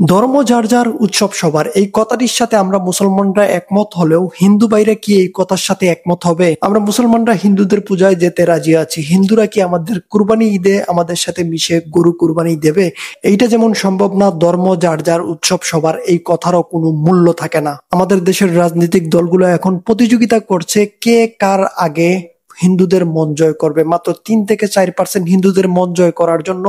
ধর্ম যার যার, উৎসব সবার, এই কথাটির সাথে আমরা মুসলমানরা একমত হলেও হিন্দু ভাইরা কি এই কথার সাথে একমত হবে? আমরা মুসলমানরা হিন্দুদের পূজায় যেতে রাজি আছি, হিন্দুরা কি আমাদের কুরবানি ঈদে আমাদের সাথে মিশে গরু কুরবানি দেবে? এইটা যেমন সম্ভব না, ধর্ম যার যার, উৎসব সবার, এই কথারও কোনো মূল্য থাকে না। আমাদের দেশের রাজনৈতিক দলগুলো এখন প্রতিযোগিতা করছে কে কার আগে হিন্দুদের মন জয় করবে। মাত্র 3 থেকে 4% হিন্দুদের মন জয় করার জন্য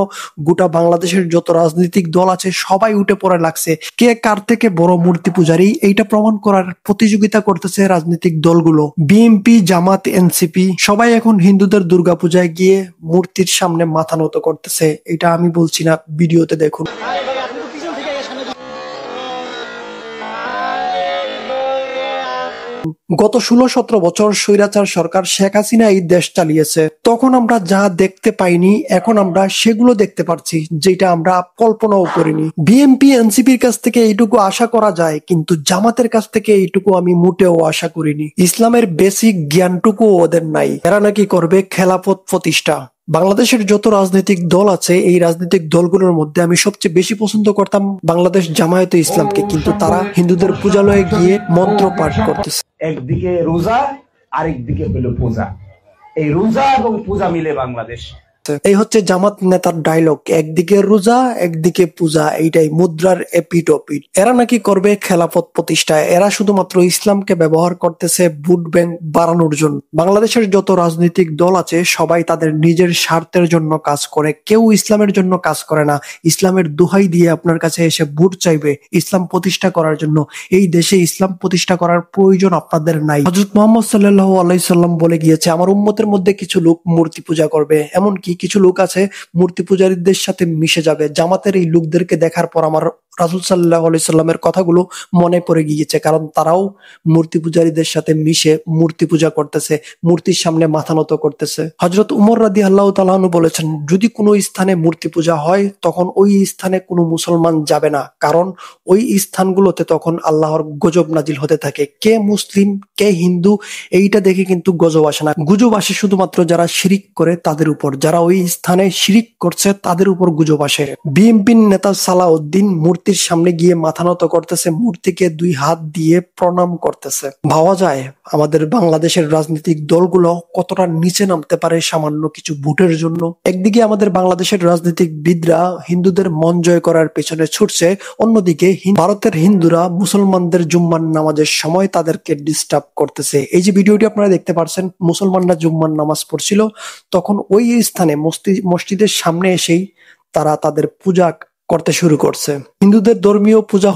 গোটা বাংলাদেশের যত রাজনৈতিক দল আছে সবাই উঠে পড়ে লাগছে কে কার থেকে বড় মূর্তি পূজারী, এইটা প্রমাণ করার প্রতিযোগিতা করতেছে রাজনৈতিক দলগুলো। বিএনপি, জামাত, এনসিপি সবাই এখন হিন্দুদের দুর্গাপূজায় গিয়ে মূর্তির সামনে মাথা নত করতেছে। এটা আমি বলছি না, ভিডিওতে দেখুন। গত 16-17 বছর স্বৈরাচার সরকার শেখ হাসিনা এই দেশ চালিয়েছে। তখন আমরা যা দেখতে পাইনি, এখন আমরা সেগুলো দেখতে পাচ্ছি যেটা আমরা কল্পনাও করিনি। বিএনপি, এনসিপির কাছ থেকে এইটুকু আশা করা যায়, কিন্তু জামাতের কাছ থেকে এইটুকু আমি মোটেও আশা করিনি। ইসলামের বেসিক জ্ঞানটুকু ওদের নাই। এরা নাকি করবে খেলাফত প্রতিষ্ঠা। বাংলাদেশের যত রাজনৈতিক দল আছে, এই রাজনৈতিক দলগুলোর মধ্যে আমি সবচেয়ে বেশি পছন্দ করতাম বাংলাদেশ জামায়াতে ইসলামকে, কিন্তু তারা হিন্দুদের পূজালয়ে গিয়ে মন্ত্র পাঠ করতেছে। একদিকে রোজা, আরেকদিকে হলো পূজা। এই রোজা এবং পূজা মিলে বাংলাদেশ। এই হচ্ছে জামাত নেতার ডায়লগ, একদিকে রোজা একদিকে পূজা, এইটাই মুদ্রার এপিট ওপিট। এরা নাকি করবে খেলাফত প্রতিষ্ঠা। এরা শুধুমাত্র ইসলামকে ব্যবহার করতেছে ভোট ব্যাংক বাড়ানোর জন্য। বাংলাদেশের যত রাজনৈতিক দল আছে সবাই তাদের নিজের স্বার্থের জন্য কাজ করে, কেউ ইসলামের জন্য কাজ করে না। ইসলামের দোহাই দিয়ে আপনার কাছে এসে ভোট চাইবে ইসলাম প্রতিষ্ঠা করার জন্য। এই দেশে ইসলাম প্রতিষ্ঠা করার প্রয়োজন আপনাদের নাই। হযরত মুহাম্মদ সাল্লাল্লাহু আলাইহি সাল্লাম বলে গিয়েছে, আমার উম্মতের মধ্যে কিছু লোক মূর্তি পূজা করবে, এমনকি কিছু লোক আছে মূর্তি পূজারীদের সাথে মিশে যাবে। জামাতের এই লোকদেরকে দেখার পর আমার রাসূল সাল্লাল্লাহু আলাইহি সাল্লামের কথাগুলো মনে পড়ে গিয়েছে, কারণ তারাও মূর্তি পূজারীদের সাথে মিশে মূর্তি পূজা করতেছে, মূর্তির সামনে মাথা নত করতেছে। হযরত উমর রাদিয়াল্লাহু তাআলা আনহু বলেছেন, যদি কোনো স্থানে মূর্তি পূজা হয় তখন ওই স্থানে কোনো মুসলমান যাবে না, কারণ ওই স্থানগুলোতে তখন আল্লাহর গজব নাজিল হতে থাকে। কে মুসলিম কে হিন্দু এইটা দেখে কিন্তু গজব আসে না, গুজব আসে শুধুমাত্র যারা শিরিক করে তাদের উপর। যারা ওই স্থানে শিরিক করছে তাদের উপর গুজব আসে। বিএনপির নেতা সালাউদ্দিন মূর্তির সামনে গিয়ে মাথা নত করতেছে, মূর্তিকে 2 হাত দিয়ে প্রণাম করতেছে। ভাবা যায় আমাদের বাংলাদেশের রাজনৈতিক দলগুলো কতটা নিচে নামতে পারে সামান্য কিছু ভোটের জন্য। একদিকে আমাদের বাংলাদেশের রাজনীতিবিদরা হিন্দুদের মন জয় করার পেছনে ছুটছে, অন্যদিকে ভারতের হিন্দুরা মুসলমানদের জুম্মার নামাজের সময় তাদেরকে ডিস্টার্ব করতেছে। এই যে ভিডিওটি আপনারা দেখতে পাচ্ছেন, মুসলমানরা জুম্মার নামাজ পড়ছিল, তখন ওই স্থানে মসজিদের সামনে এসেই তারা তাদের পূজা করতে শুরু করছে। হিন্দুদের ধর্মীয় পূজা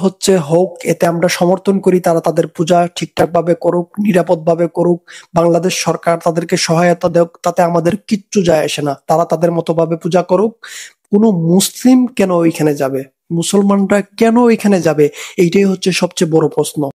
হোক, এতে আমরা সমর্থন করি। তারা তাদের পূজা ঠিকঠাক ভাবে করুক, নিরাপদ ভাবে করুক, বাংলাদেশ সরকার তাদেরকে সহায়তা দেয়, তাতে আমাদের কিচ্ছু যায় আসে না। তারা তাদের মতো ভাবে পূজা করুক। কোনো মুসলিম কেন ওইখানে যাবে, মুসলমানরা কেন ওইখানে যাবে, এইটাই হচ্ছে সবচেয়ে বড় প্রশ্ন।